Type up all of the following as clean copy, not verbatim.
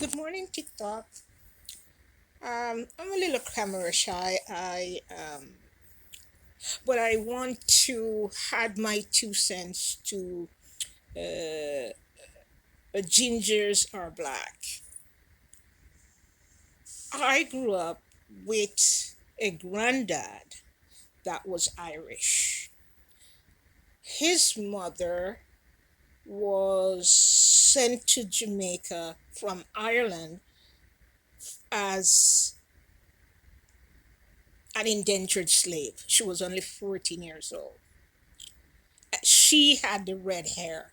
Good morning, TikTok. I'm a little camera shy. But I want to add my 2 cents to gingers are black. I grew up with a granddad that was Irish. His mother was sent to Jamaica from Ireland as an indentured slave. She was only 14 years old. She had the red hair,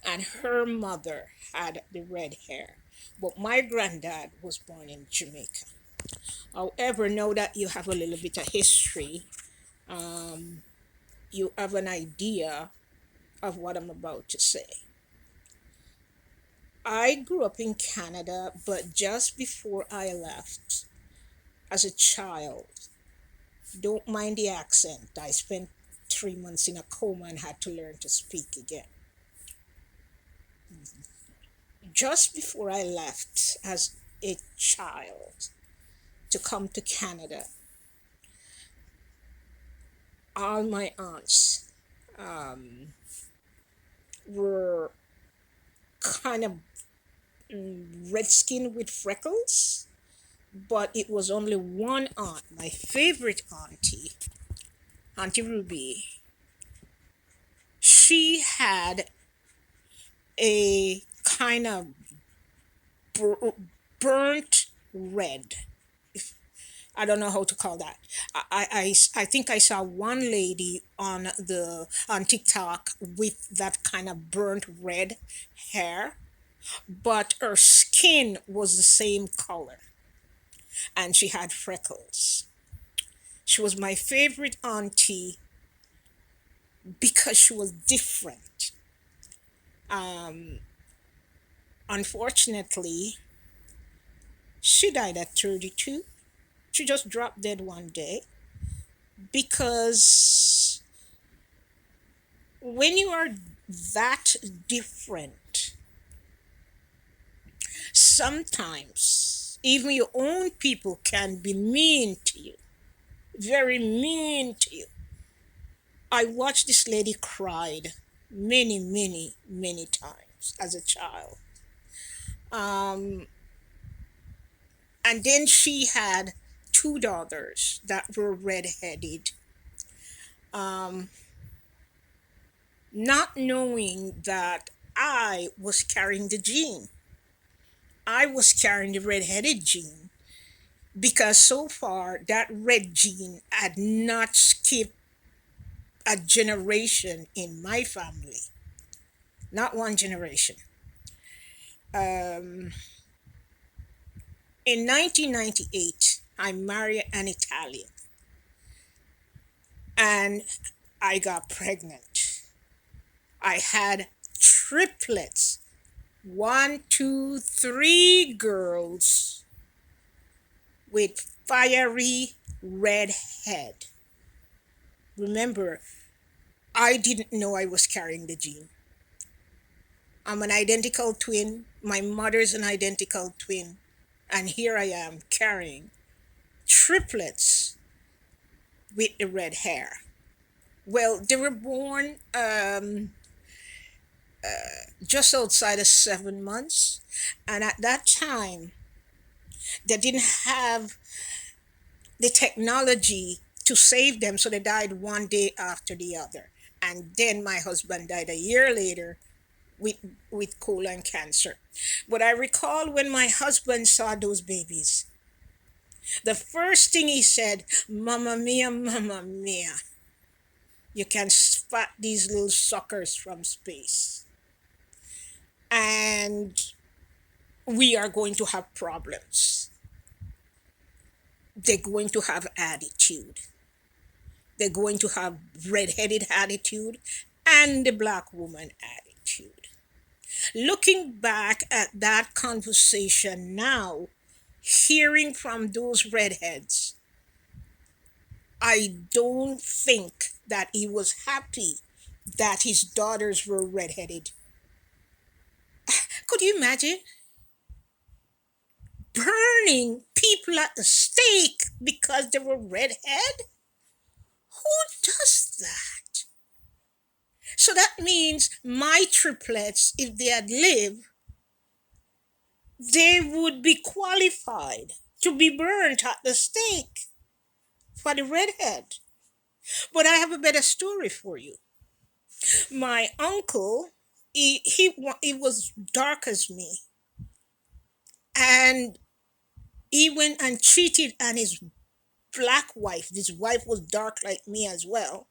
and her mother had the red hair. But my granddad was born in Jamaica. However, now that you have a little bit of history, you have an idea of what I'm about to say. I grew up in Canada, but just before I left as a child, don't mind the accent, I spent 3 months in a coma and had to learn to speak again. Just before I left as a child to come to Canada, all my aunts were kind of red skinned with freckles, but it was only one aunt, my favorite auntie, Auntie Ruby. She had a kind of bur- burnt red. I don't know how to call that. I think I saw one lady on TikTok with that kind of burnt red hair, but her skin was the same color and she had freckles. She was my favorite auntie because she was different. Unfortunately, she died at 32. She just dropped dead one day because when you are that different, sometimes even your own people can be mean to you, very mean to you. I watched this lady cried many, many, many times as a child. Um, and then she had two daughters that were redheaded. Um, Not knowing that I was carrying the gene. I was carrying the redheaded gene because so far that red gene had not skipped a generation in my family, not one generation. Um, in 1998, I married an Italian and I got pregnant. I had triplets, one, two, three girls with fiery red head. Remember, I didn't know I was carrying the gene. I'm an identical twin. My mother's an identical twin. And here I am carrying triplets with the red hair. Well, they were born just outside of 7 months. And at that time, they didn't have the technology to save them. So they died one day after the other. And then my husband died a year later with colon cancer. But I recall when my husband saw those babies, the first thing he said, "Mamma mia, mamma mia, you can spot these little suckers from space, and we are going to have problems. They're going to have attitude. They're going to have red-headed attitude and the black woman attitude." Looking back at that conversation now, hearing from those redheads, I don't think that he was happy that his daughters were redheaded. Could you imagine? burning people at the stake because they were redhead? Who does that? So that means my triplets, if they had lived, they would be qualified to be burnt at the stake for the redhead. But I have a better story for you. My uncle, he was dark as me, and he went and cheated on his black wife. His wife was dark like me as well.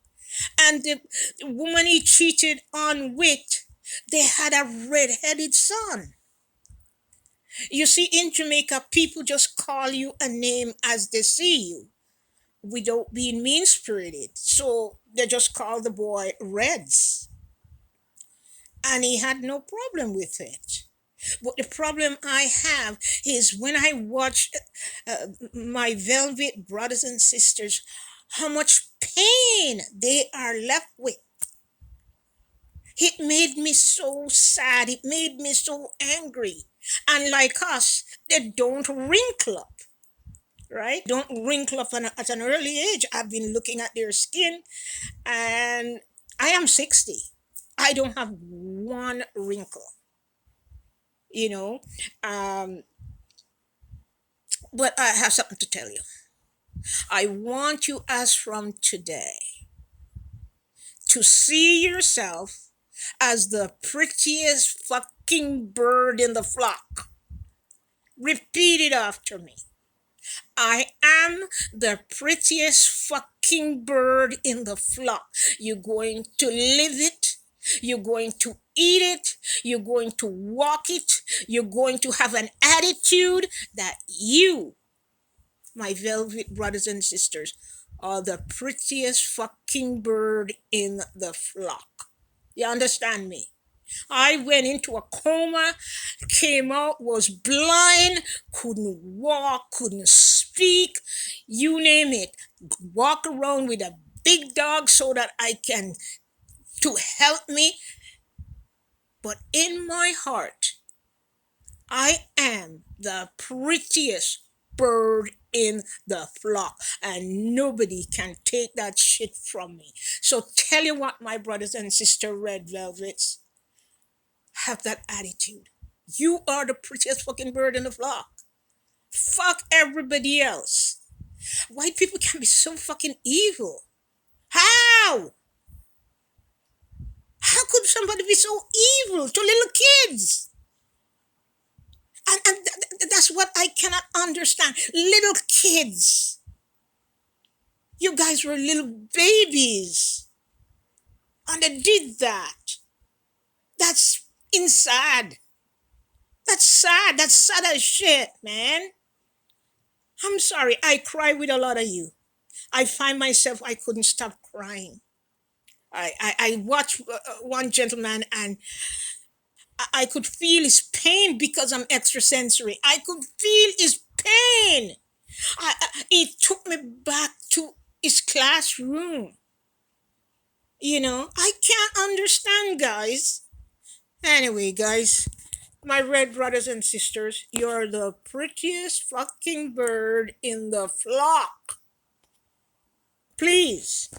And the woman he cheated on with, they had a red-headed son. You see, in Jamaica, people just call you a name as they see you without being mean spirited. So they just call the boy Reds. And he had no problem with it. But the problem I have is when I watch my velvet brothers and sisters, how much pain they are left with. It made me so sad. It made me so angry. And like us, they don't wrinkle up, right? Don't wrinkle up at an early age. I've been looking at their skin, and I am 60. I don't have one wrinkle, you know. Um, but I have something to tell you. I want you, as from today, to see yourself as the prettiest fucking bird in the flock. Repeat it after me. I am the prettiest fucking bird in the flock. You're going to live it. You're going to eat it. You're going to walk it. You're going to have an attitude that you, my velvet brothers and sisters, are the prettiest fucking bird in the flock. You understand me? I went into a coma, came out, was blind, couldn't walk, couldn't speak, you name it. Walk around with a big dog so that I can to help me. But in my heart, I am the prettiest bird in the flock, and nobody can take that shit from me. So tell you what, my brothers and sister red velvets, have that attitude. You are the prettiest fucking bird in the flock. Fuck everybody else. White people can be so fucking evil. How? How could somebody be so evil to little kids? And that's what I cannot understand. Little kids. You guys were little babies. And they did that. That's inside. That's sad. That's sad as shit, man. I'm sorry. I cry with a lot of you. I find myself, I couldn't stop crying. I watched one gentleman, and I could feel his pain because I'm extrasensory. I could feel his pain. It took me back to his classroom. I can't understand, guys. Anyway, guys, my red brothers and sisters, you're the prettiest fucking bird in the flock. Please